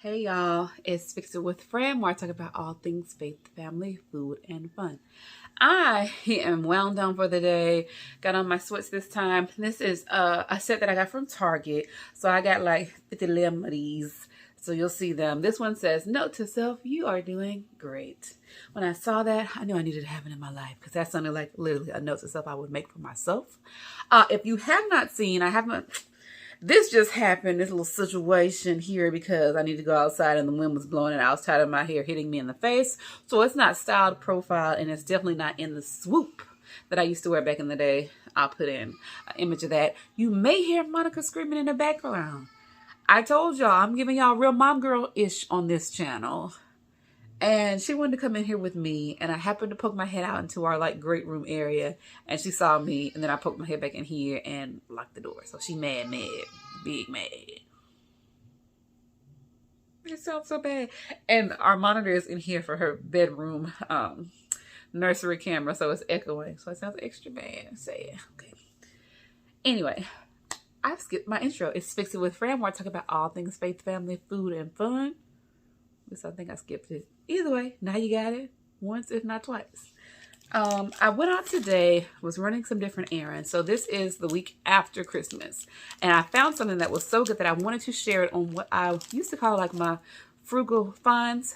Hey y'all, it's Fix It with Fran, where I talk about all things faith, family, food, and fun. I am wound down for the day. Got on my sweats this time. This is a set that I got from Target. So I got like 50 lemon of these. So you'll see them. This one says, "Note to self, you are doing great." When I saw that, I knew I needed to have it in my life because that sounded like literally a note to self I would make for myself. If you have not seen, this just happened, this little situation here, because I need to go outside and the wind was blowing and I was tired of my hair hitting me in the face. So it's not styled profile and it's definitely not in the swoop that I used to wear back in the day. I'll put in an image of that. You may hear Monica screaming in the background. I told y'all I'm giving y'all real mom girl-ish on this channel. And she wanted to come in here with me, and I happened to poke my head out into our like great room area, and she saw me, and then I poked my head back in here and locked the door. So she mad, big mad. It sounds so bad. And our monitor is in here for her bedroom nursery camera, so it's echoing. So it sounds extra bad. Say it. Okay. Anyway, I've skipped my intro. It's Fix It with Fran, where I talk about all things faith, family, food, and fun. I think I skipped it. Either way, now you got it once, if not twice. I went out today, was running some different errands. So this is the week after Christmas. And I found something that was so good that I wanted to share it on what I used to call like my Frugal Finds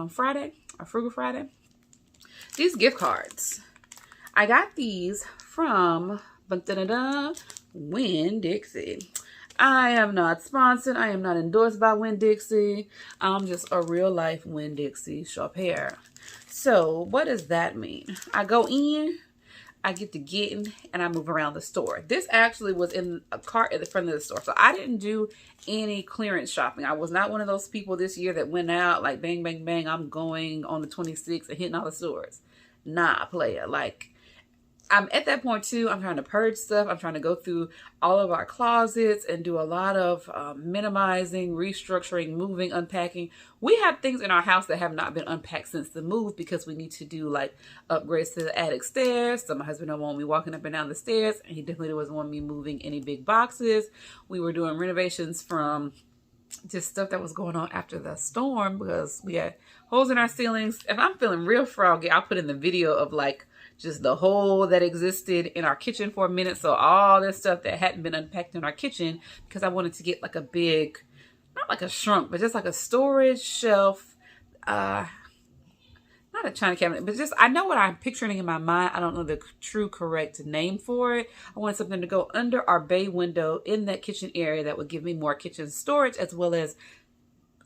Friday, or Frugal Friday. These gift cards. I got these from Winn-Dixie. I am not sponsored. I am not endorsed by Winn-Dixie. I'm just a real life Winn-Dixie shop hair. So what does that mean? I go in, I get to getting, and I move around the store. This actually was in a cart at the front of the store. So I didn't do any clearance shopping. I was not one of those people this year that went out like bang, bang, bang. I'm going on the 26th and hitting all the stores. Nah, player. Like, I'm at that point too. I'm trying to purge stuff. I'm trying to go through all of our closets and do a lot of minimizing, restructuring, moving, unpacking. We have things in our house that have not been unpacked since the move because we need to do like upgrades to the attic stairs. So my husband don't want me walking up and down the stairs, and he definitely doesn't want me moving any big boxes. We were doing renovations from just stuff that was going on after the storm because we had holes in our ceilings. If I'm feeling real froggy, I'll put in the video of like just the hole that existed in our kitchen for a minute. So all this stuff that hadn't been unpacked in our kitchen, because I wanted to get like a big, not like a shrunk, but just like a storage shelf, not a china cabinet, but just, I know what I'm picturing in my mind. I don't know the true correct name for it. I wanted something to go under our bay window in that kitchen area that would give me more kitchen storage as well as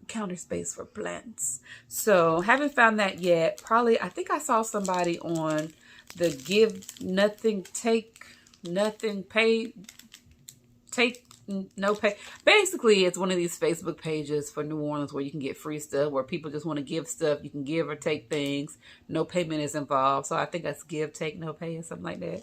counter space for plants. So haven't found that yet. Probably, I think I saw somebody on the give nothing, take nothing, pay, take no pay. Basically, it's one of these Facebook pages for New Orleans where you can get free stuff, where people just want to give stuff. You can give or take things. No payment is involved. So I think that's give, take, no pay or something like that.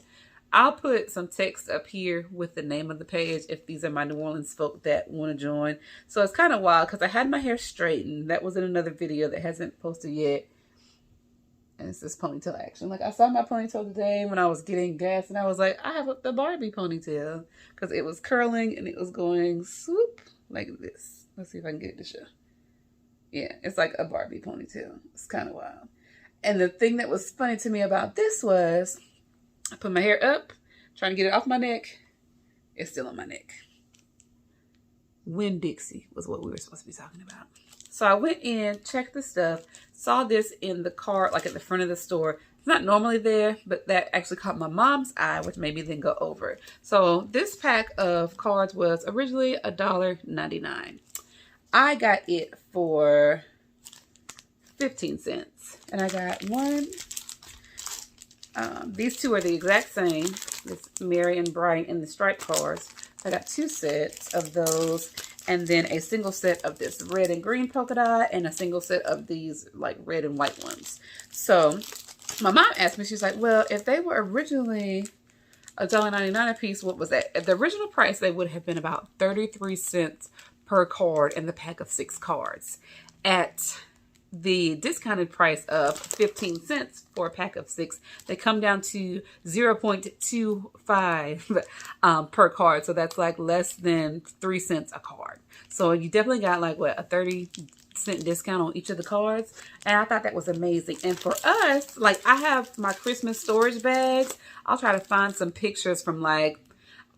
I'll put some text up here with the name of the page if these are my New Orleans folk that want to join. So it's kind of wild because I had my hair straightened. That was in another video that hasn't posted yet. And it's this ponytail action. Like, I saw my ponytail today when I was getting gas, and I was like, I have the Barbie ponytail, because it was curling and it was going swoop like this. Let's see if I can get it to show. Yeah, it's like a Barbie ponytail. It's kind of wild. And the thing that was funny to me about this was I put my hair up, trying to get it off my neck. It's still on my neck. Winn-Dixie was what we were supposed to be talking about. So I went in, checked the stuff, saw this in the cart, like at the front of the store. It's not normally there, but that actually caught my mom's eye, which made me then go over it. So this pack of cards was originally $1.99. I got it for 15 cents. And I got one. These two are the exact same. This Mary and Brian in the striped cards. I got two sets of those. And then a single set of this red and green polka dot and a single set of these like red and white ones. So my mom asked me, she's like, well, if they were originally $1.99 a piece, what was that? At the original price, they would have been about 33 cents per card in the pack of 6 cards. At the discounted price of 15 cents for a pack of 6. They come down to 0.25 per card. So that's like less than 3 cents a card. So you definitely got like what, a 30-cent discount on each of the cards. And I thought that was amazing. And for us, like I have my Christmas storage bags. I'll try to find some pictures from like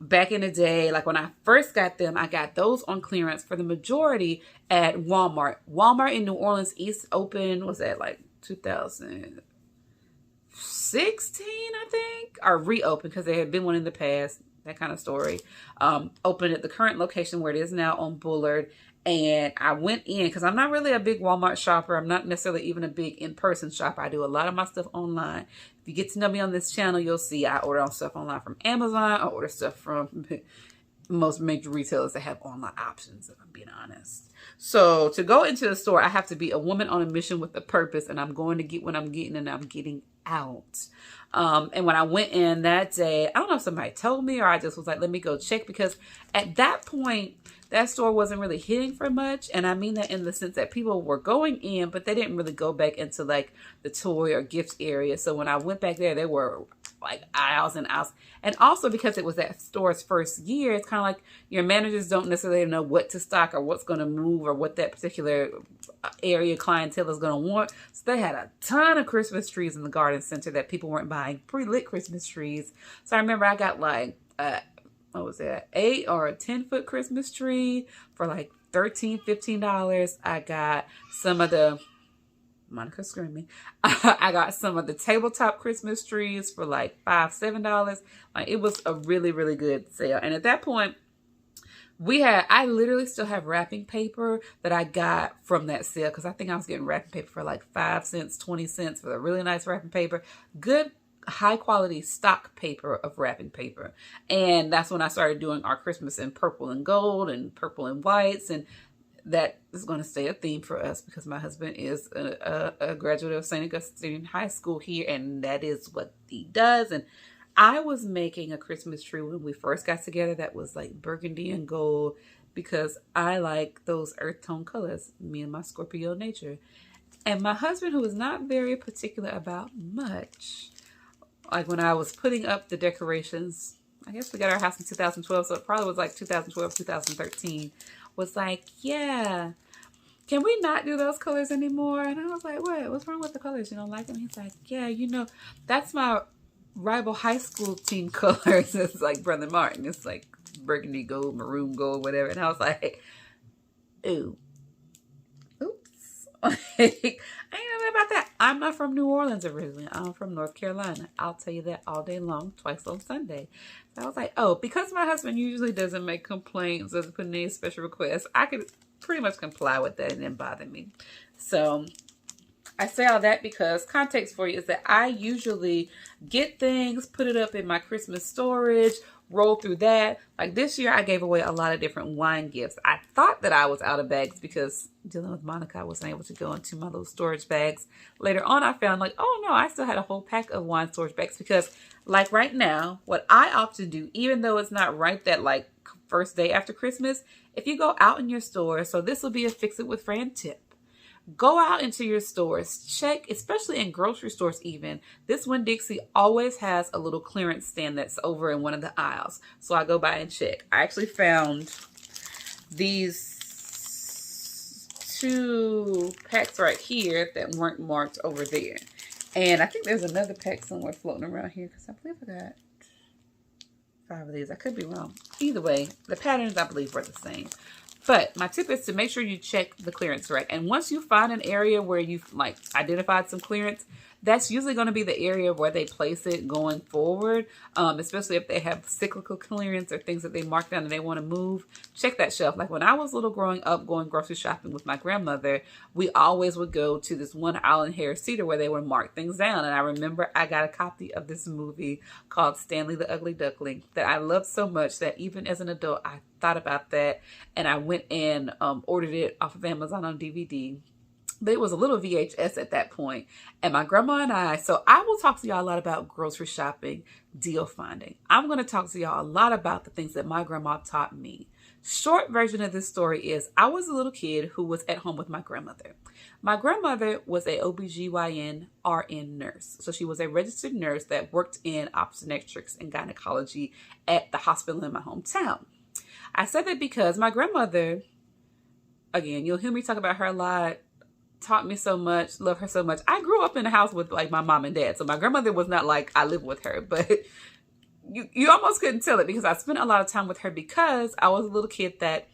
back in the day, like when I first got them, I got those on clearance for the majority at Walmart. Walmart in New Orleans East opened, was that like 2016, I think? Or reopened because there had been one in the past, that kind of story. Opened at the current location where it is now on Bullard. And I went in because I'm not really a big Walmart shopper. I'm not necessarily even a big in-person shopper. I do a lot of my stuff online. If you get to know me on this channel, you'll see I order stuff online from Amazon. I order stuff from most major retailers that have online options, if I'm being honest. So to go into the store, I have to be a woman on a mission with a purpose, and I'm going to get what I'm getting, and I'm getting out. And when I went in that day, I don't know if somebody told me or I just was like, let me go check, because at that point, that store wasn't really hitting for much. And I mean that in the sense that people were going in, but they didn't really go back into like the toy or gift area. So when I went back there, there were like aisles and aisles. And also because it was that store's first year, it's kind of like your managers don't necessarily know what to stock or what's going to move or what that particular area clientele is going to want. So they had a ton of Christmas trees in the garden center that people weren't buying, pre-lit Christmas trees. So I remember I got like, what was that, 8 or a 10-foot Christmas tree for like $13, $15. I got some of the, Monica screaming, I got some of the tabletop Christmas trees for like $5, $7. Like it was a really, really good sale. And at that point, I literally still have wrapping paper that I got from that sale, because I think I was getting wrapping paper for like 5 cents, 20 cents for the really nice wrapping paper. Good high quality stock paper of wrapping paper. And that's when I started doing our Christmas in purple and gold and purple and whites. And that is going to stay a theme for us because my husband is a graduate of St. Augustine High School here, and that is what he does. And I was making a Christmas tree when we first got together that was like burgundy and gold, because I like those earth tone colors, me and my Scorpio nature. And my husband, who is not very particular about much, like when I was putting up the decorations, I guess we got our house in 2012, so it probably was like 2012, 2013, was like, yeah, can we not do those colors anymore? And I was like, what? What's wrong with the colors? You don't like them? He's like, yeah, you know, that's my rival high school team colors. It's like Brother Martin. It's like burgundy gold, maroon gold, whatever. And I was like, ooh. Oops. I ain't know about that. I'm not from New Orleans originally. I'm from North Carolina. I'll tell you that all day long, twice on Sunday. So I was like, oh, because my husband usually doesn't make complaints, doesn't put in any special requests, I could pretty much comply with that and it didn't bother me. So I say all that because context for you is that I usually get things, put it up in my Christmas storage, roll through that. Like this year, I gave away a lot of different wine gifts. I thought that I was out of bags because dealing with Monica, I wasn't able to go into my little storage bags. Later on, I found like, oh no, I still had a whole pack of wine storage bags because like right now, what I opt to do, even though it's not right that like first day after Christmas, if you go out in your store, so this will be a Fix It with Fran tip. Go out into your stores, check, especially in grocery stores even. This Winn-Dixie always has a little clearance stand that's over in one of the aisles. So I go by and check. I actually found these 2 packs right here that weren't marked over there. And I think there's another pack somewhere floating around here because I believe I got 5 of these. I could be wrong. Either way, the patterns I believe were the same. But my tip is to make sure you check the clearance rack. And once you find an area where you've like identified some clearance, that's usually going to be the area where they place it going forward. Especially if they have cyclical clearance or things that they mark down and they want to move. Check that shelf. Like when I was little growing up going grocery shopping with my grandmother, we always would go to this one aisle in Harris Teeter where they would mark things down. And I remember I got a copy of this movie called Stanley the Ugly Duckling that I loved so much that even as an adult, I thought about that. And I went and ordered it off of Amazon on DVD. But it was a little VHS at that point. And my grandma and I, so I will talk to y'all a lot about grocery shopping, deal finding. I'm going to talk to y'all a lot about the things that my grandma taught me. Short version of this story is I was a little kid who was at home with my grandmother. My grandmother was a OBGYN RN nurse. So she was a registered nurse that worked in obstetrics and gynecology at the hospital in my hometown. I said that because my grandmother, again, you'll hear me talk about her a lot, taught me so much, love her so much. I grew up in a house with like my mom and dad. So my grandmother was not like I lived with her, but you almost couldn't tell it because I spent a lot of time with her because I was a little kid that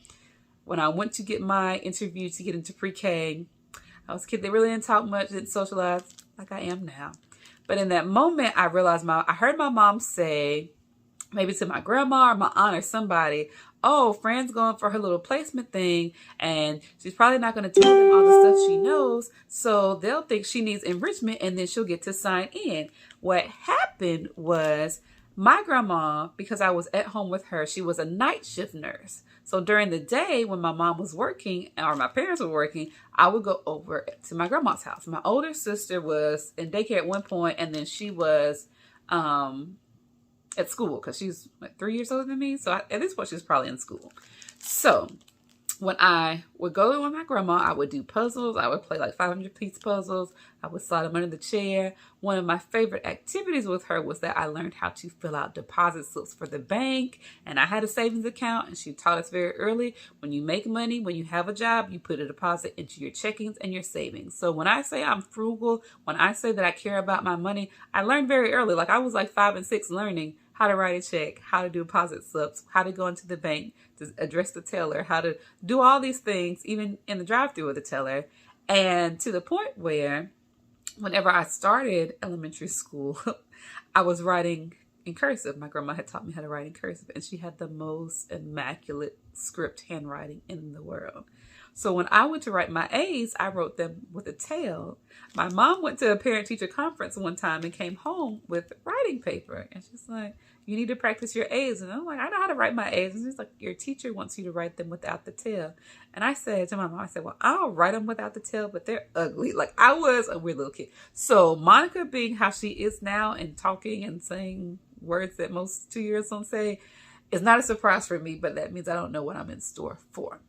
when I went to get my interview to get into pre-K, I was a kid that really didn't talk much, didn't socialize like I am now. But in that moment, I realized I heard my mom say, maybe to my grandma or my aunt or somebody, oh, Fran's going for her little placement thing and she's probably not going to tell them all the stuff she knows. So they'll think she needs enrichment and then she'll get to sign in. What happened was my grandma, because I was at home with her, she was a night shift nurse. So during the day when my mom was working or my parents were working, I would go over to my grandma's house. My older sister was in daycare at one point and then she was at school because she's like 3 years older than me. So at this point, she was probably in school. So when I would go with my grandma, I would do puzzles. I would play like 500-piece puzzles. I would slide them under the chair. One of my favorite activities with her was that I learned how to fill out deposit slips for the bank. And I had a savings account and she taught us very early, when you make money, when you have a job, you put a deposit into your checkings and your savings. So when I say I'm frugal, when I say that I care about my money, I learned very early. Like I was like 5 and 6 learning how to write a check, how to do deposit slips, how to go into the bank, to address the teller, how to do all these things, even in the drive-thru with the teller. And to the point where whenever I started elementary school, I was writing in cursive. My grandma had taught me how to write in cursive, and she had the most immaculate script handwriting in the world. So when I went to write my A's, I wrote them with a tail. My mom went to a parent-teacher conference one time and came home with writing paper. And she's like, you need to practice your A's. And I'm like, I know how to write my A's. And she's like, your teacher wants you to write them without the tail. And I said to my mom, I said, well, I'll write them without the tail, but they're ugly. Like I was a weird little kid. So Monica being how she is now and talking and saying words that most 2-year-olds don't say is not a surprise for me, but that means I don't know what I'm in store for.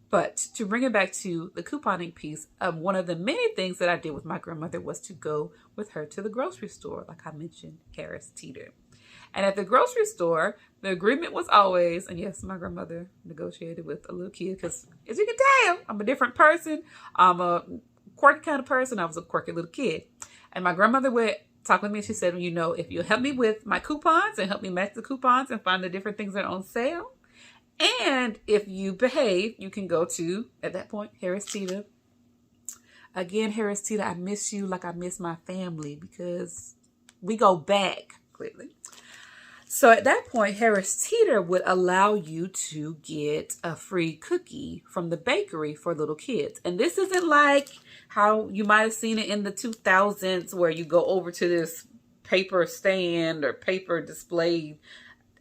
But to bring it back to the couponing piece, one of the many things that I did with my grandmother was to go with her to the grocery store, like I mentioned, Harris Teeter. And at the grocery store, the agreement was always, and yes, my grandmother negotiated with a little kid because, as you can tell, I'm a different person. I'm a quirky kind of person. I was a quirky little kid. And my grandmother would talk with me and she said, you know, if you'll help me with my coupons and help me match the coupons and find the different things that are on sale, and if you behave, you can go to, at that point, Harris Teeter. Again, Harris Teeter, I miss you like I miss my family because we go back clearly. So at that point, Harris Teeter would allow you to get a free cookie from the bakery for little kids. And this isn't like how you might have seen it in the 2000s where you go over to this paper stand or paper display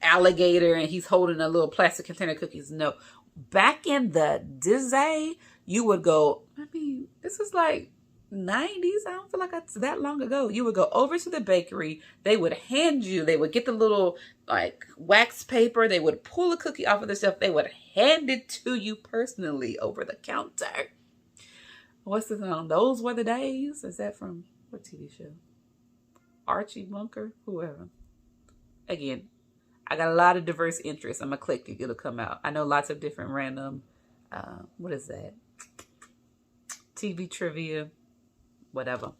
alligator and he's holding a little plastic container of cookies. No, back in the day, you would go, I mean, this is like 90s. I don't feel like it's that long ago. You would go over to the bakery. They would hand you, they would get the little like wax paper. They would pull a cookie off of the shelf. They would hand it to you personally over the counter. What's the song? Those Were the Days. Is that from what TV show? Archie Bunker? Whoever. Again, I got a lot of diverse interests. I'm eclectic. It'll come out. I know lots of different random, what is that? TV trivia, whatever.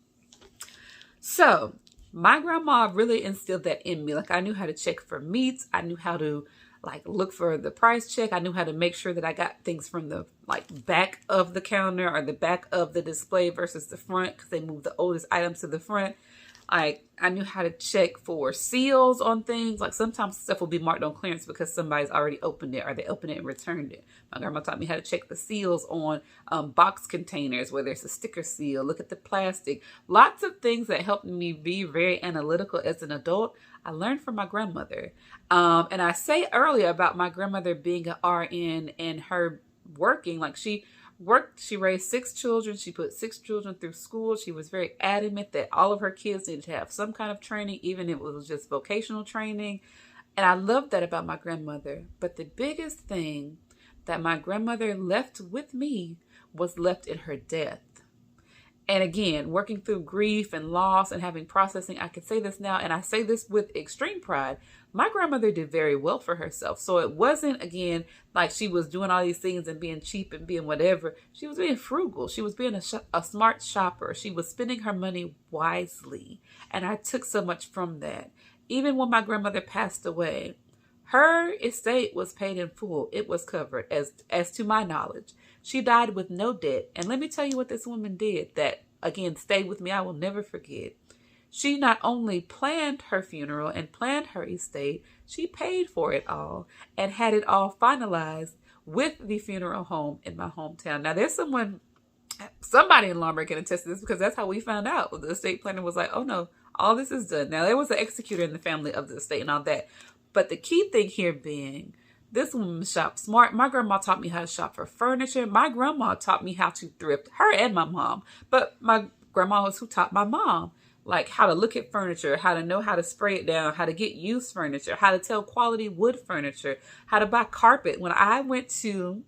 So my grandma really instilled that in me. Like I knew how to check for meats. I knew how to like look for the price check. I knew how to make sure that I got things from the like back of the counter or the back of the display versus the front because they moved the oldest items to the front. Like I knew how to check for seals on things. Like sometimes stuff will be marked on clearance because somebody's already opened it or they opened it and returned it. My grandma taught me how to check the seals on box containers where there's a sticker seal. Look at the plastic. Lots of things that helped me be very analytical as an adult. I learned from my grandmother. And I say earlier about my grandmother being an RN and her working, like she raised 6 children. She put 6 children through school. She was very adamant that all of her kids needed to have some kind of training, even if it was just vocational training. And I love that about my grandmother. But the biggest thing that my grandmother left with me was left in her death. And again, working through grief and loss and having processing, I can say this now, and I say this with extreme pride. My grandmother did very well for herself. So it wasn't, again, like she was doing all these things and being cheap and being whatever. She was being frugal. She was being a smart shopper. She was spending her money wisely. And I took so much from that. Even when my grandmother passed away, her estate was paid in full. It was covered, as to my knowledge. She died with no debt. And let me tell you what this woman did that, again, stayed with me. I will never forget. She not only planned her funeral and planned her estate, she paid for it all and had it all finalized with the funeral home in my hometown. Now, there's somebody in Lombard can attest to this, because that's how we found out. The estate planner was like, oh no, all this is done. Now, there was an executor in the family of the estate and all that. But the key thing here being, this woman shopped smart. My grandma taught me how to shop for furniture. My grandma taught me how to thrift, her and my mom. But my grandma was who taught my mom, like how to look at furniture, how to know how to spray it down, how to get used furniture, how to tell quality wood furniture, how to buy carpet. When I went to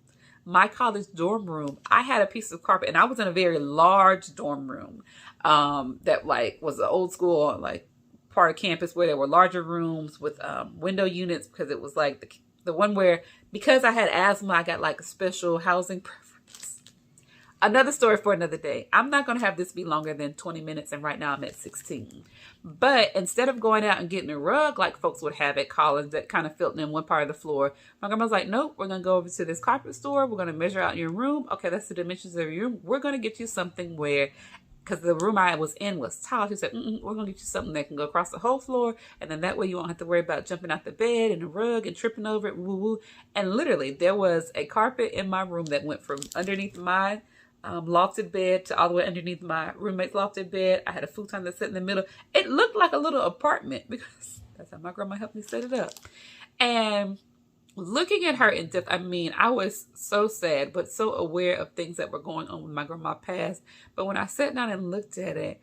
my college dorm room, I had a piece of carpet, and I was in a very large dorm room that like was an old school, like part of campus where there were larger rooms with window units, because it was like the one where, because I had asthma, I got like a special housing preference. Another story for another day. I'm not going to have this be longer than 20 minutes, and right now I'm at 16. But instead of going out and getting a rug like folks would have at college that kind of filled in one part of the floor, my grandma was like, nope, we're going to go over to this carpet store. We're going to measure out your room. Okay, that's the dimensions of your room. We're going to get you something where, because the room I was in was tall, she said, we're going to get you something that can go across the whole floor. And then that way you won't have to worry about jumping out the bed and the rug and tripping over it. Woo woo. And literally there was a carpet in my room that went from underneath my lofted bed to all the way underneath my roommate's lofted bed. I had a futon that sat in the middle. It looked like a little apartment, because that's how my grandma helped me set it up. And looking at her in depth, I mean, I was so sad, but so aware of things that were going on when my grandma passed. But when I sat down and looked at it,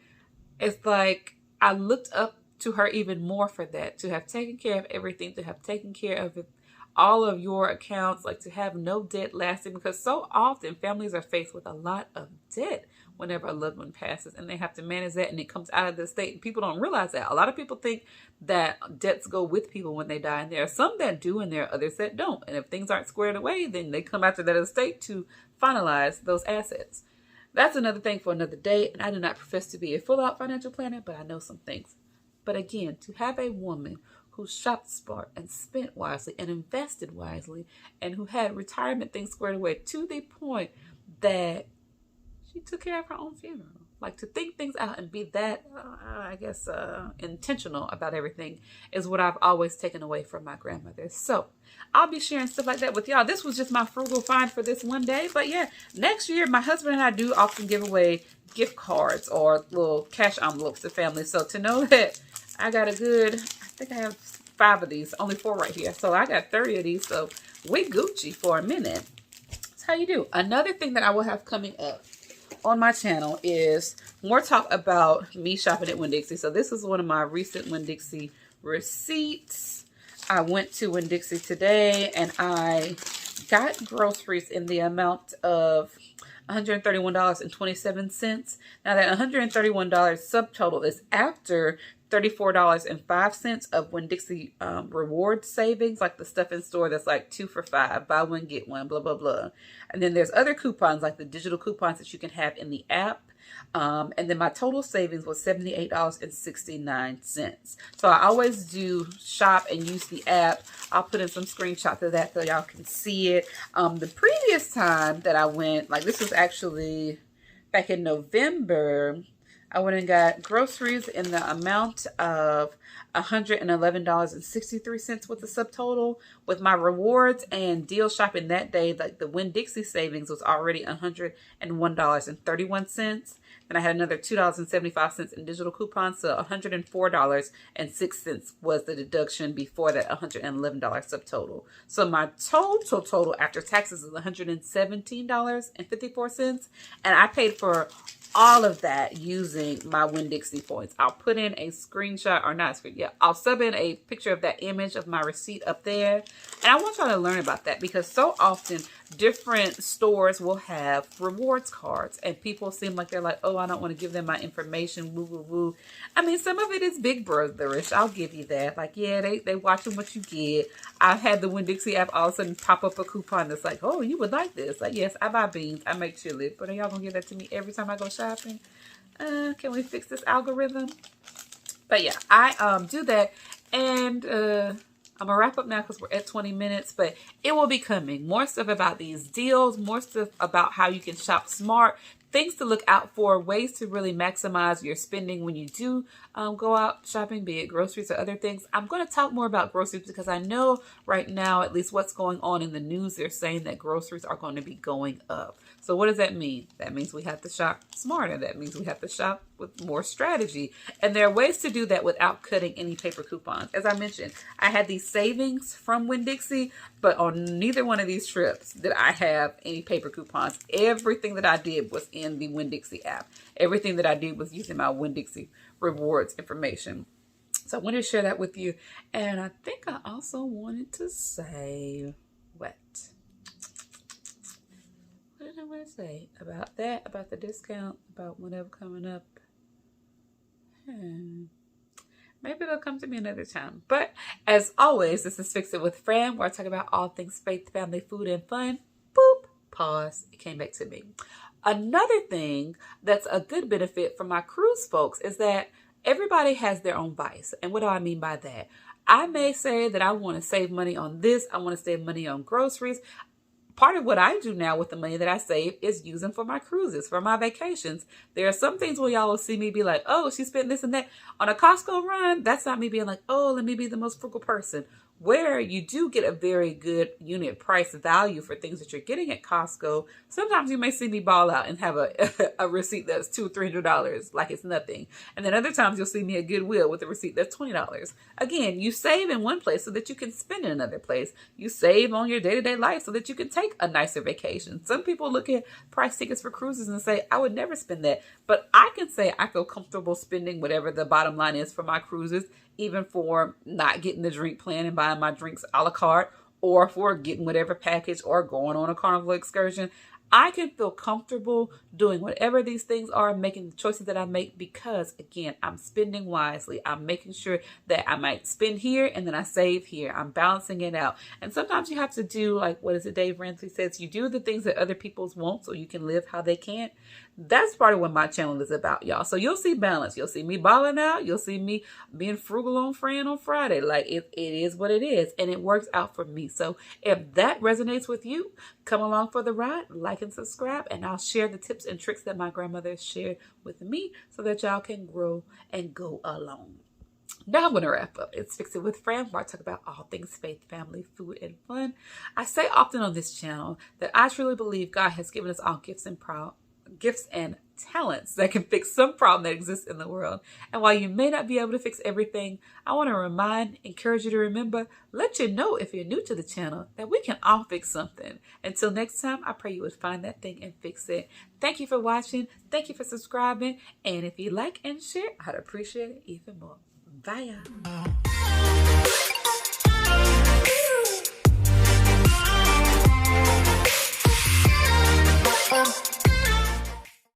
it's like I looked up to her even more for that, to have taken care of everything, to have taken care of it, all of your accounts, like to have no debt lasting, because so often families are faced with a lot of debt whenever a loved one passes, and they have to manage that, and it comes out of the estate. And people don't realize that. A lot of people think that debts go with people when they die, and there are some that do and there are others that don't. And if things aren't squared away, then they come after that estate to finalize those assets. That's another thing for another day, and I do not profess to be a full-out financial planner, but I know some things. But again, to have a woman who shopped smart and spent wisely and invested wisely, and who had retirement things squared away to the point that she took care of her own funeral. Like, to think things out and be that, intentional about everything is what I've always taken away from my grandmother. So I'll be sharing stuff like that with y'all. This was just my frugal find for this one day. But yeah, next year, my husband and I do often give away gift cards or little cash envelopes to families. So to know that I got a good, I think I have 5 of these, only 4 right here. So I got 30 of these. So we Gucci for a minute. That's how you do. Another thing that I will have coming up on my channel is more talk about me shopping at Winn-Dixie. So this is one of my recent Winn-Dixie receipts. I went to Winn-Dixie today and I got groceries in the amount of $131.27. Now that $131 subtotal is after $34.05 of Winn-Dixie reward savings, like the stuff in store that's like 2 for $5, buy one get one, blah blah blah. And then there's other coupons, like the digital coupons that you can have in the app. And then my total savings was $78.69. So I always do shop and use the app. I'll put in some screenshots of that so y'all can see it. The previous time that I went, like this was actually back in November, I went and got groceries in the amount of $111.63 with the subtotal. With my rewards and deal shopping that day, like the Winn-Dixie savings was already $101.31. Then I had another $2.75 in digital coupons, so $104.06 was the deduction before that $111 subtotal. So my total after taxes is $117.54, and I paid for all of that using my Winn-Dixie points. I'll put in a screenshot, or not screen, Yeah, I'll sub in a picture of that image of my receipt up there. And I want y'all to learn about that because so often different stores will have rewards cards and people seem like they're like, oh, I don't want to give them my information, woo, woo, woo. I mean, some of it is big brotherish. I'll give you that. Like, yeah, they watching what you get. I've had the Winn-Dixie app all of a sudden pop up a coupon that's like, oh, you would like this. Like, yes, I buy beans. I make chili. But are y'all going to give that to me every time I go shopping? Can we fix this algorithm? But yeah, I do that, and I'm gonna wrap up now because we're at 20 minutes, but it will be coming. More stuff about these deals, more stuff about how you can shop smart, things to look out for, ways to really maximize your spending when you do go out shopping, be it groceries or other things. I'm going to talk more about groceries because I know right now, at least what's going on in the news, they're saying that groceries are going to be going up. So what does that mean? That means we have to shop smarter. That means we have to shop with more strategy. And there are ways to do that without cutting any paper coupons. As I mentioned, I had these savings from Winn-Dixie, but on neither one of these trips did I have any paper coupons. Everything that I did was in the Winn-Dixie app. Everything that I did was using my Winn-Dixie rewards information. So I wanted to share that with you. And I think I also wanted to say, what did I want to say about that, about the discount, about whatever coming up? Maybe it'll come to me another time. But as always, this is Fix It with Fran, where I talk about all things faith, family, food, and fun. Boop, pause, it came back to me. Another thing that's a good benefit for my cruise folks is that everybody has their own vice. And what do I mean by that? I may say that I want to save money on this. I want to save money on groceries. Part of what I do now with the money that I save is using for my cruises, for my vacations. There are some things where y'all will see me be like, oh, she spent this and that. On a Costco run, that's not me being like, oh, let me be the most frugal person. Where you do get a very good unit price value for things that you're getting at Costco, sometimes you may see me ball out and have a receipt that's $200-300 like it's nothing. And then other times you'll see me at Goodwill with a receipt that's $20. Again, you save in one place so that you can spend in another place. You save on your day-to-day life so that you can take a nicer vacation. Some people look at price tickets for cruises and say, I would never spend that. But I can say I feel comfortable spending whatever the bottom line is for my cruises, even for not getting the drink plan and buying my drinks a la carte, or for getting whatever package or going on a carnival excursion. I can feel comfortable doing whatever these things are, making the choices that I make because, again, I'm spending wisely. I'm making sure that I might spend here and then I save here. I'm balancing it out. And sometimes you have to do, like, what is it Dave Ramsey says? You do the things that other people won't so you can live how they can't. That's part of what my channel is about, y'all. So you'll see balance. You'll see me balling out. You'll see me being frugal on Fran on Friday. Like, it is what it is. And it works out for me. So if that resonates with you, come along for the ride, like and subscribe, and I'll share the tips and tricks that my grandmother shared with me so that y'all can grow and go along. Now I'm going to wrap up. It's Fix It with Fran, where I talk about all things faith, family, food, and fun. I say often on this channel that I truly believe God has given us all gifts and talents that can fix some problem that exists in the world. And while you may not be able to fix everything, I want to encourage you to remember, let you know if you're new to the channel that we can all fix something. Until next time, I pray you would find that thing and fix it. Thank you for watching. Thank you for subscribing. And if you like and share, I'd appreciate it even more. Bye, y'all.